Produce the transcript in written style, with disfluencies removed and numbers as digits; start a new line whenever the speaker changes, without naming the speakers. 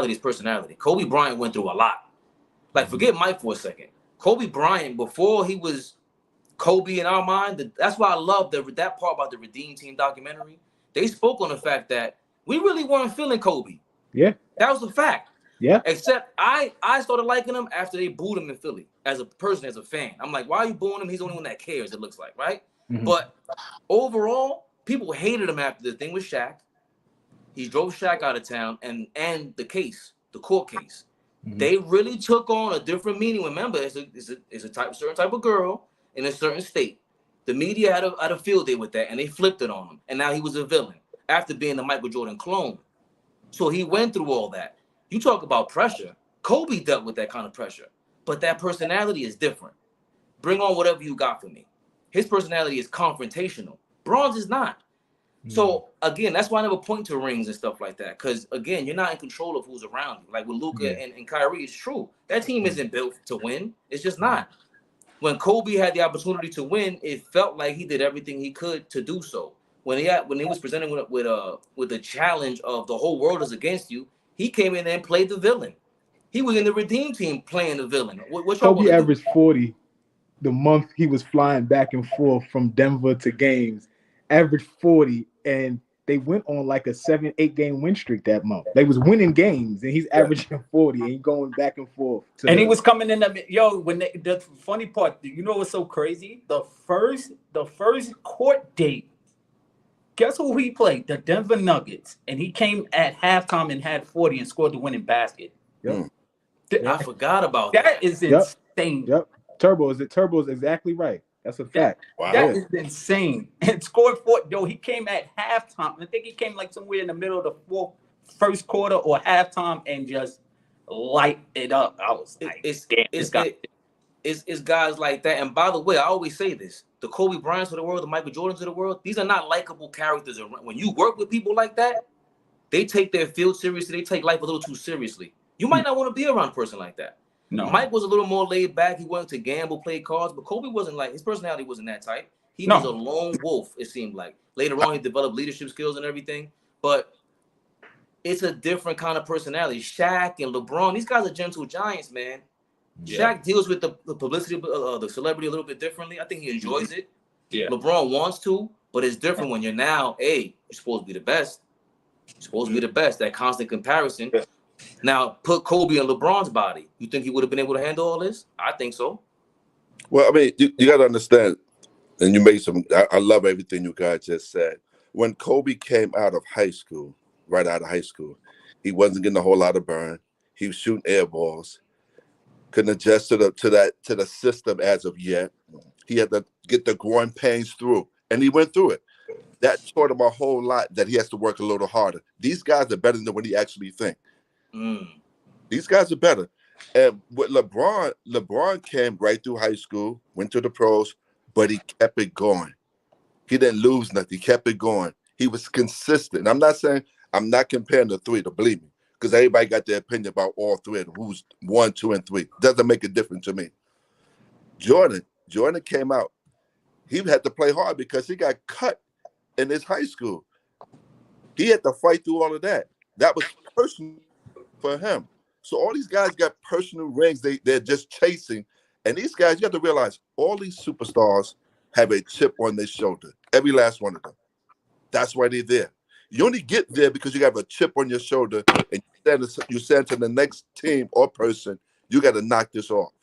is personality. Kobe Bryant went through a lot. Like, forget Mike for a second. Kobe Bryant, before he was Kobe in our mind, that's why I love that part about the Redeem Team documentary. They spoke on the fact that we really weren't feeling Kobe.
Yeah.
That was the fact.
Yeah.
Except I started liking him after they booed him in Philly as a person, as a fan. I'm like, why are you booing him? He's the only one that cares, it looks like, right? But overall, people hated him after the thing with Shaq. He drove Shaq out of town, and the court case. They really took on a different meaning. Remember, it's a certain type of girl in a certain state. The media had a field day with that, and they flipped it on him. And now he was a villain after being the Michael Jordan clone. So he went through all that. You talk about pressure. Kobe dealt with that kind of pressure, but that personality is different. Bring on whatever you got for me. His personality is confrontational. Bronze is not. So again, that's why I never point to rings and stuff like that. Because again, you're not in control of who's around you. Like with Luka and Kyrie, it's true. That team isn't built to win. It's just not. When Kobe had the opportunity to win, it felt like he did everything he could to do so. When he was presented with the challenge of the whole world is against you, he came in there and played the villain. He was in the Redeem Team playing the villain. What
Kobe averaged 40 the month he was flying back and forth from Denver to games. Averaged 40, and they went on like a 7-8 game win streak that month. They was winning games, and he's averaging 40 and going back and forth.
And he was coming in the funny part, you know what's so crazy? The first court date, guess who he played? The Denver Nuggets. And he came at halftime and had 40 and scored the winning basket.
Yep.
I forgot about that.
That is insane.
Yep. Turbo is exactly right. That's a fact.
Wow. That is insane. And scored 40. Yo, he came at halftime. I think he came like somewhere in the middle of the first quarter or halftime and just light it up. I was like,
it's guys like that. And by the way, I always say this: the Kobe Bryants of the world, the Michael Jordans of the world, these are not likable characters. When you work with people like that, they take their field seriously. They take life a little too seriously. You might not want to be around a person like that. No. Mike was a little more laid back. He wanted to gamble, play cards, but Kobe wasn't like, his personality wasn't that type. He was a lone wolf, it seemed like. Later on, he developed leadership skills and everything, but it's a different kind of personality. Shaq and LeBron, these guys are gentle giants, man. Yeah. Shaq deals with the publicity, the celebrity a little bit differently. I think he enjoys it. Yeah. LeBron wants to, but it's different when you're now, you're supposed to be the best. You're supposed to be the best, that constant comparison. Now, put Kobe in LeBron's body. You think he would have been able to handle all this? I think so.
Well, I mean, you got to understand, and you made I love everything you guys just said. When Kobe came out of high school, right out of high school, he wasn't getting a whole lot of burn. He was shooting air balls. Couldn't adjust to the system as of yet. He had to get the growing pains through, and he went through it. That taught him a whole lot that he has to work a little harder. These guys are better than what he actually think. These guys are better. And with LeBron came right through high school, went to the pros, but he kept it going. He didn't lose nothing. He kept it going. He was consistent. I'm not comparing the three, to believe me, because everybody got their opinion about all three of them, who's 1, 2, and 3. Doesn't make a difference to me. Jordan came out. He had to play hard because he got cut in his high school. He had to fight through all of that. That was personal for him. So all these guys got personal rings they're just chasing. And these guys, you have to realize, all these superstars have a chip on their shoulder. Every last one of them. That's why they're there. You only get there because you have a chip on your shoulder and you stand to the next team or person, you got to knock this off.